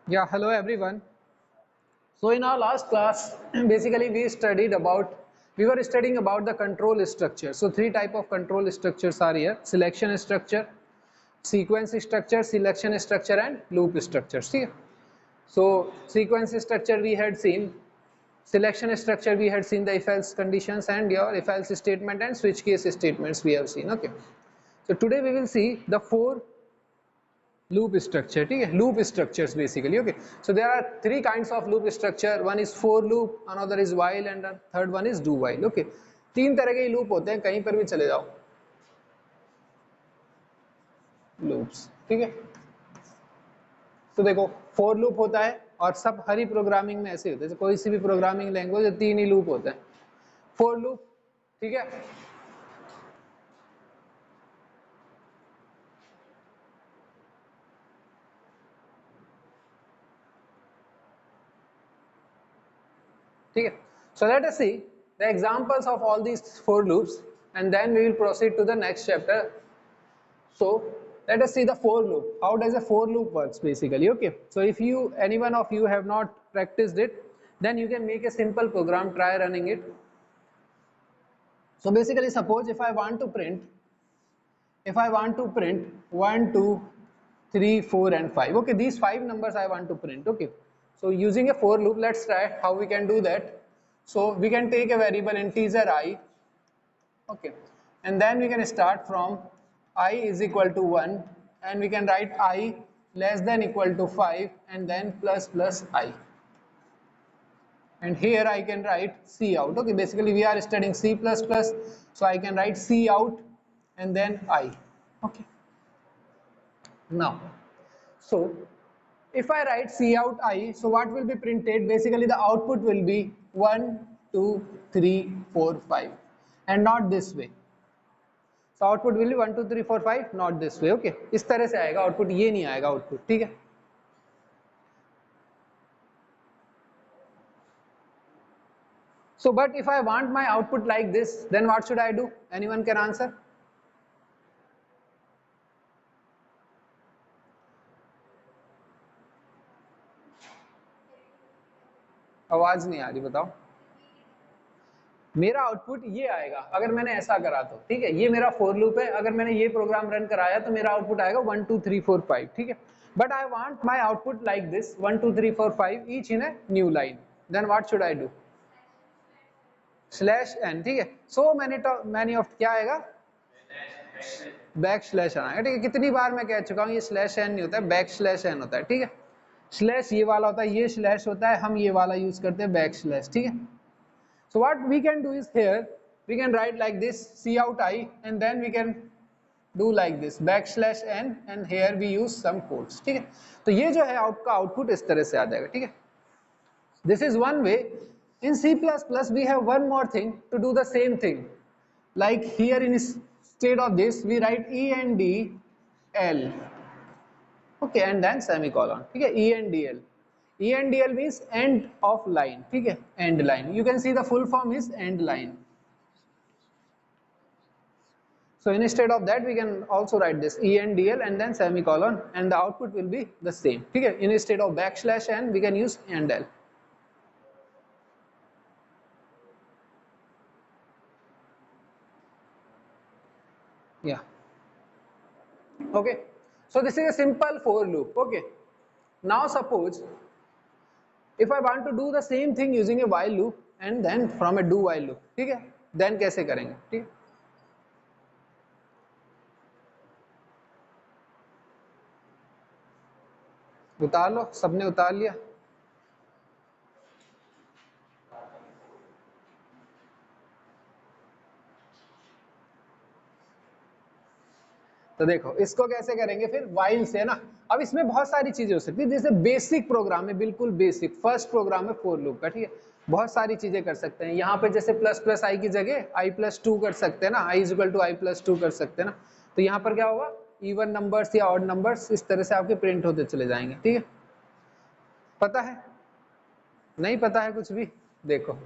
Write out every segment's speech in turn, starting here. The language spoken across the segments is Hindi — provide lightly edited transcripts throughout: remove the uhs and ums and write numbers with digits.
Yeah, hello everyone. So in our last class, basically we were studying about the control structure. So three type of control structures are here: selection structure, sequence structure, selection structure, and loop structure. See, so sequence structure we had seen, selection structure we had seen the if else conditions and your if else statement and switch case statements we have seen. Okay. So today we will see the four loop structure. ठीक है, loop structures basically. Okay, so there are three kinds of loop structure. One is for loop, another is while, and the third one is do while. Okay, तीन तरह के loop होते हैं, कहीं पर भी चले जाओ loops. ठीक है, तो देखो for loop होता है और सब हर ही प्रोग्रामिंग में ऐसे होते हैं, कोई सी भी प्रोग्रामिंग लैंग्वेज तीन ही लूप होते हैं. for loop, ठीक है, ठीक है. So let us see the examples of all these for loops and then we will proceed to the next chapter. So let us see the for loop. How does a for loop works basically? Okay, so if any one of you have not practiced it, then you can make a simple program, try running it. So basically, suppose if I want to print 1 2 3 4 and 5. Okay, these 5 numbers I want to print. Okay, so using a for loop, let's try how we can do that. So we can take a variable integer I. Okay, and then we can start from I is equal to 1 and we can write I less than equal to 5 and then plus plus I, and here I can write C out. Okay, basically we are studying C++, so I can write C out and then I. Okay, now so if I write C out I, so what will be printed? Basically the output will be 1 2 3 4 5 and not this way. So output will be 1 2 3 4 5, not this way. Okay, इस तरह से आएगा output, ये नहीं आएगा output. ठीक है, so but if I want my output like this, then what should I do? Anyone can answer? आवाज नहीं आ रही, बताओ. मेरा आउटपुट ये आएगा अगर मैंने ऐसा करा तो. ठीक है, ये मेरा फॉर लूप है, अगर मैंने ये प्रोग्राम रन कराया तो मेरा आउटपुट आएगा 1 2 3 4 5. ठीक है, but I want my output like this 1 2 3 4 5 each in a new line. Then what should I do? Slash n. ठीक है, सो मैनी ऑफ क्या आएगा? बैक स्लैश आना है. ठीक है, कितनी बार मैं कह चुका हूँ, ये स्लैश एन नहीं होता है, बैक स्लैश एन होता है. ठीक है, स्लैश ये वाला होता है, ये स्लैश होता है, हम ये वाला यूज करते हैं बैक स्लैश. ठीक है, so what we can do is here we can write like this C out I and then we can do like this backslash n and here we use some quotes. ठीक है, तो ये जो है आपका आउटपुट इस तरह से आ जाएगा. ठीक है, this is one way. In C++ we have one more thing to do the same thing, like here instead of this we write E and D L. Okay, and then semicolon. ठीक है, E and D L. E and DL means end of line. ठीक है, end line. You can see the full form is end line. So instead of that we can also write this E and DL and then semicolon and the output will be the same. ठीक है, instead of backslash n we can use end L. Yeah. Okay, so this is a simple for loop. Okay, now suppose if I want to do the same thing using a while loop and then from a do while loop. ठीक है, then कैसे करेंगे? ठीक है, उतार लो, सबने उतार लिया. तो देखो इसको कैसे करेंगे फिर, while से ना. अब इसमें बहुत सारी चीजें हो सकती है, जैसे बेसिक प्रोग्राम है, बिल्कुल बेसिक फर्स्ट प्रोग्राम है फॉर लूप का. ठीक है, बहुत सारी चीजें कर सकते हैं यहाँ पे, जैसे प्लस प्लस आई की जगह आई प्लस 2 कर सकते हैं ना, I is equal to I plus 2 कर सकते हैं ना. तो यहाँ पर क्या होगा, इवन नंबर्स या ऑड नंबर्स इस तरह से आपके प्रिंट होते चले जाएंगे. ठीक है, पता है? नहीं पता है कुछ भी? देखो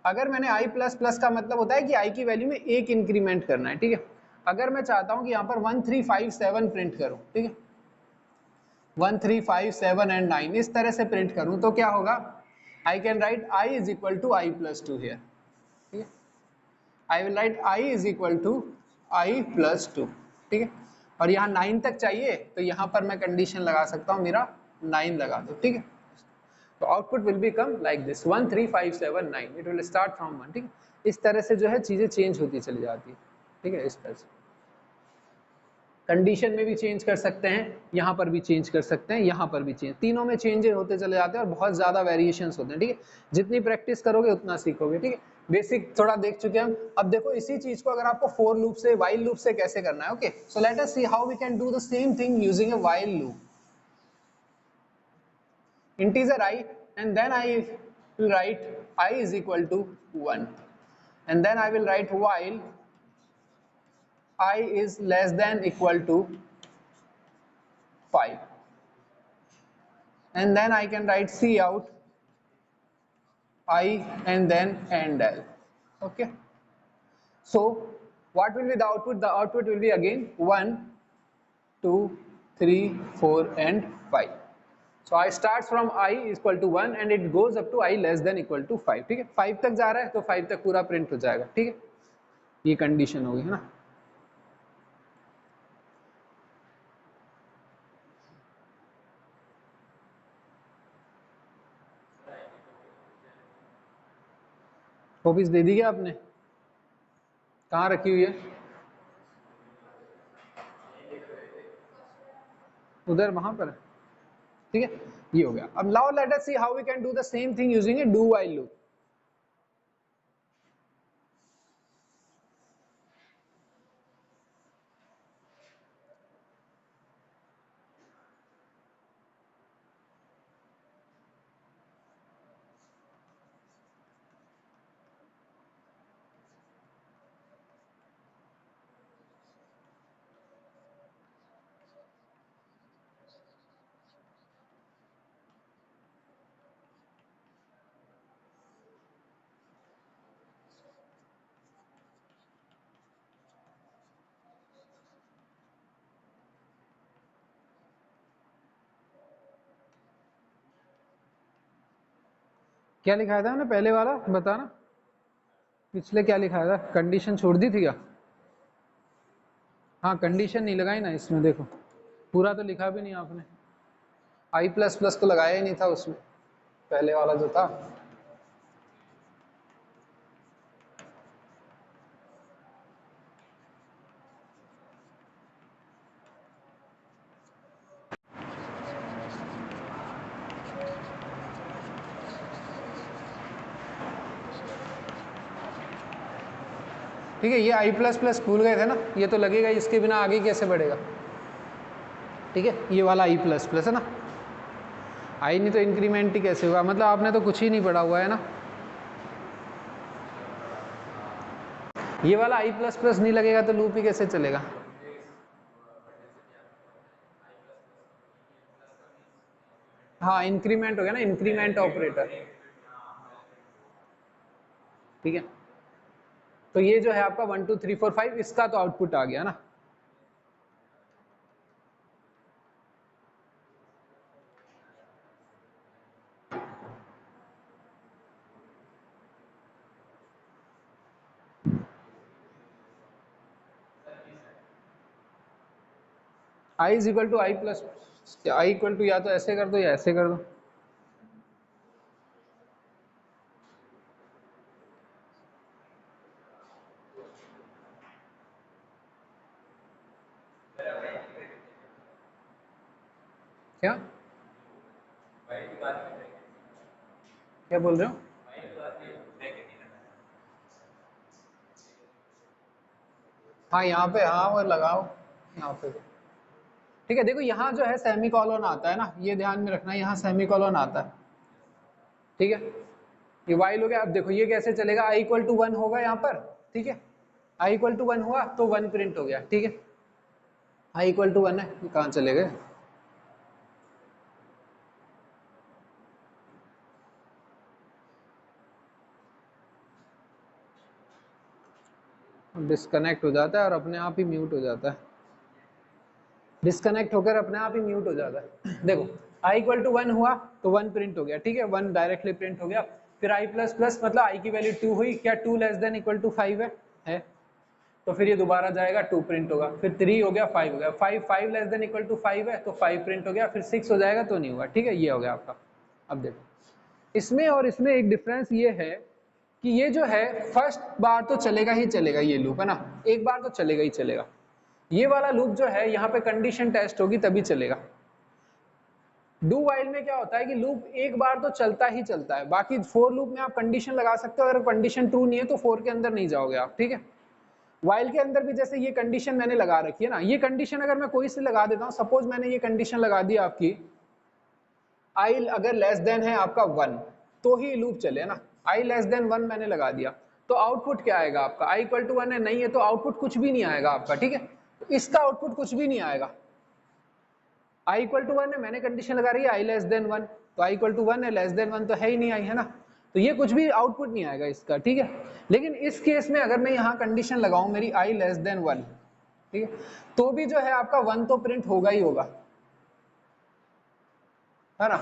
अगर मैंने आई प्लस प्लस का मतलब होता है कि आई की वैल्यू में एक इंक्रीमेंट करना है. ठीक है, अगर मैं चाहता हूं कि यहाँ पर 1357 प्रिंट करूं, ठीक है, 1 3 5 7 एंड 9 इस तरह से प्रिंट करूं तो क्या होगा, I can write i is equal to I plus two here, ठीक है, I will write i is equal to I plus two, ठीक है, और यहाँ 9 तक चाहिए तो यहाँ पर मैं कंडीशन लगा सकता हूँ, मेरा 9 लगा दो, ठीक है। तो output will become like this 1 3 5 7 9, it will start from 1, ठीक है। इस तरह से जो है चीजें चेंज होती चली जाती है, ठीक है। इस तरह से कंडीशन में भी चेंज कर सकते हैं, यहाँ पर भी चेंज कर सकते हैं, यहाँ पर भी चेंज, तीनों में चेंजेस होते चले जाते हैं और बहुत ज़्यादा वेरिएशंस होते हैं, ठीक है। जितनी प्रैक्टिस करोगे उतना सीखोगे, ठीक है। बेसिक थोड़ा देख चुके हैं हम। अब देखो इसी चीज को अगर आपको फोर लूप से, वाइल लूप से कैसे करना है, okay. So let us see how we can do the same thing using a while loop. Integer I, and then I will write I is equal to 1, and then I will write while I is less than equal to 5, and then I can write C out I and then end L, okay. So what will be the output? The output will be again 1 2 3 4 and 5. So I starts from I is equal to 1 and it goes up to I less than equal to 5, ठीक है। 5 तक जा रहा है तो 5 तक पूरा प्रिंट हो जाएगा, ठीक है। ये कंडीशन होगी, है ना। कॉपीज दे दी क्या आपने, कहाँ रखी हुई है, उधर वहां पर, ठीक है। ये हो गया। अब now let us see how we can do the same thing using a do while loop. क्या लिखाया था मैंने पहले वाला, बताना। पिछले क्या लिखाया था, कंडीशन छोड़ दी थी क्या। हाँ कंडीशन नहीं लगाई ना इसमें, देखो पूरा तो लिखा भी नहीं आपने। आई प्लस प्लस तो लगाया ही नहीं था उसमें, पहले वाला जो था। ठीक है, ये आई प्लस प्लस भूल गए थे ना, ये तो लगेगा, इसके बिना आगे कैसे बढ़ेगा, ठीक है। ये वाला आई प्लस प्लस है ना, आई नहीं तो इंक्रीमेंट ही कैसे होगा, मतलब आपने तो कुछ ही नहीं पढ़ा हुआ है ना। ये वाला आई प्लस प्लस नहीं लगेगा तो लूप ही कैसे चलेगा। हाँ इंक्रीमेंट हो गया ना, इंक्रीमेंट ऑपरेटर, ठीक है। तो ये जो है आपका 1 2 3 4 5, इसका तो आउटपुट आ गया ना। I is equal to I plus, I equal to या तो ऐसे कर दो या ऐसे कर दो। क्या क्या बोल रहे हो। हाँ यहाँ पे, हाँ वो लगाओ यहाँ पे, ठीक है। देखो यहाँ जो है सेमी कॉलन आता है ना, ये ध्यान में रखना, यहाँ सेमी कॉलन आता है, ठीक है। ये वाइल हो गया। अब देखो ये कैसे चलेगा, आई इक्वल टू 1 होगा यहाँ पर, ठीक है। आई इक्वल टू 1 हुआ तो 1 प्रिंट हो गया, ठीक है। आई इक्वल टू 1 है, ये कहाँ चले गए। डिस्कनेक्ट हो जाता है और अपने आप ही म्यूट हो जाता है। डिस्कनेक्ट होकर अपने आप ही म्यूट हो जाता है। देखो i इक्वल टू 1 हुआ तो 1 प्रिंट हो गया, ठीक है, 1 डायरेक्टली प्रिंट हो गया। फिर i प्लस प्लस मतलब i की वैल्यू 2 हुई, क्या 2 लेस देन इक्वल टू 5 है, तो फिर ये दोबारा जाएगा 2 प्रिंट होगा, फिर 3 हो गया 5 हो गया, 5 लेस देन इक्वल टू 5 है तो 5 प्रिंट हो गया, फिर 6 हो जाएगा तो नहीं हुआ, ठीक है, ये हो गया आपका। अब देखो इसमें और इसमें एक डिफरेंस ये है कि ये जो है फर्स्ट बार तो चलेगा ही चलेगा, ये लूप है ना, एक बार तो चलेगा ही चलेगा। ये वाला लूप जो है यहाँ पे कंडीशन टेस्ट होगी तभी चलेगा। डू वाइल में क्या होता है कि लूप एक बार तो चलता ही चलता है, बाकी फोर लूप में आप कंडीशन लगा सकते हो, अगर कंडीशन ट्रू नहीं है तो फोर के अंदर नहीं जाओगे आप, ठीक है। वाइल के अंदर भी जैसे ये कंडीशन मैंने लगा रखी है ना, ये कंडीशन अगर मैं कोई से लगा देता हूँ, सपोज मैंने ये कंडीशन लगा दी आपकी आई अगर लेस देन है आपका 1 तो ही लूप चले ना, आई लेस देन 1 मैंने लगा दिया तो आउटपुट क्या आएगा आपका, आई इक्वल टू 1 है, नहीं है तो आउटपुट कुछ भी नहीं आएगा आपका, ठीक है, तो इसका आउटपुट कुछ भी नहीं आएगा। आई इक्वल टू 1 है, मैंने कंडीशन लगा रही है आई लेस देन 1, तो आई इक्वल टू 1 है, लेस देन 1 तो है ही नहीं आई, है ना, तो ये कुछ भी आउटपुट नहीं आएगा इसका, ठीक है। लेकिन इस केस में अगर मैं यहाँ कंडीशन लगाऊं मेरी आई लेस देन 1, ठीक है, तो भी जो है आपका 1 तो प्रिंट होगा ही होगा, है ना,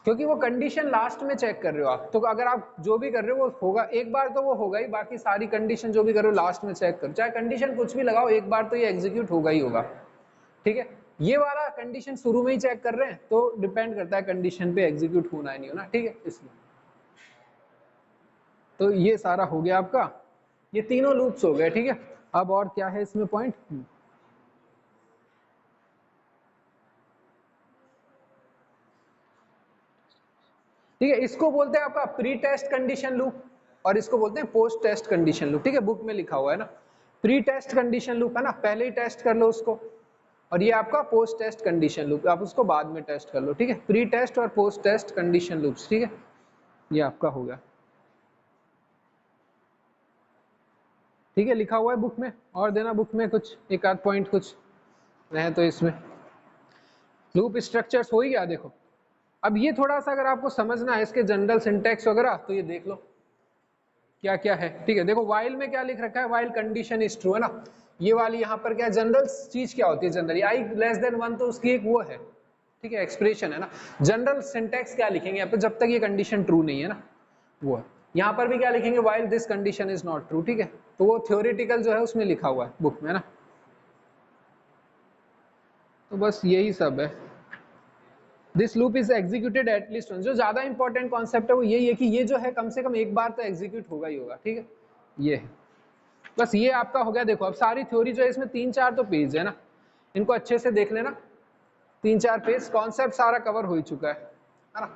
क्योंकि वो कंडीशन लास्ट में चेक कर रहे हो आप, तो अगर आप जो भी कर रहे हो वो होगा एक बार तो वो होगा ही, बाकी सारी कंडीशन जो भी कर रहे हो लास्ट में चेक करो, चाहे कंडीशन कुछ भी लगाओ एक बार तो ये एग्जीक्यूट होगा ही होगा, ठीक है। ये वाला कंडीशन शुरू में ही चेक कर रहे हैं तो डिपेंड करता है कंडीशन पे एग्जीक्यूट होना है नहीं होना, ठीक है, इसलिए। तो ये सारा हो गया आपका, ये तीनों लूप्स हो गए, ठीक है। अब और क्या है इसमें पॉइंट, ठीक है, इसको बोलते हैं आपका प्री टेस्ट कंडीशन लूप और इसको बोलते हैं पोस्ट टेस्ट कंडीशन लूप, ठीक है, बुक में लिखा हुआ है ना, प्री टेस्ट कंडीशन लूप है ना, पहले ही टेस्ट कर लो उसको, और ये आपका पोस्ट टेस्ट कंडीशन लूप, आप उसको बाद में टेस्ट कर लो, ठीक है, प्री टेस्ट और पोस्ट टेस्ट कंडीशन लूप्स, ठीक है, ये आपका हो गया, ठीक है, लिखा हुआ है बुक में, और देना बुक में कुछ एक आध पॉइंट कुछ रहे तो इसमें लूप स्ट्रक्चर्स हो ही गया। देखो अब ये थोड़ा सा अगर आपको समझना है इसके जनरल सिंटैक्स वगैरह तो ये देख लो क्या क्या है, ठीक है। देखो वाइल में क्या लिख रखा है, वाइल कंडीशन इज ट्रू है ना, ये वाली यहाँ पर क्या जनरल चीज क्या होती है, जनरली आई लेस देन 1 तो उसकी एक वो है, ठीक है, एक्सप्रेशन है ना। जनरल सिंटैक्स क्या लिखेंगे यहाँ पे, जब तक ये कंडीशन ट्रू नहीं है ना, वो है। यहाँ पर भी क्या लिखेंगे, while this condition is not true, ठीक है, तो वो थ्योरेटिकल जो है उसमें लिखा हुआ है बुक में ना। तो बस यही सब है, this loop is executed at least one, जो ज्यादा इंपॉर्टेंट कॉन्सेप्ट है वो यही है कि ये जो है कम से कम एक बार तो एग्जीक्यूट होगा ही होगा, ठीक है, ये है बस, ये आपका हो गया। देखो अब सारी थ्योरी जो है इसमें 3-4 तो पेज है ना, इनको अच्छे से देख लेना, 3-4 पेज, कॉन्सेप्ट सारा कवर हो ही चुका है ना।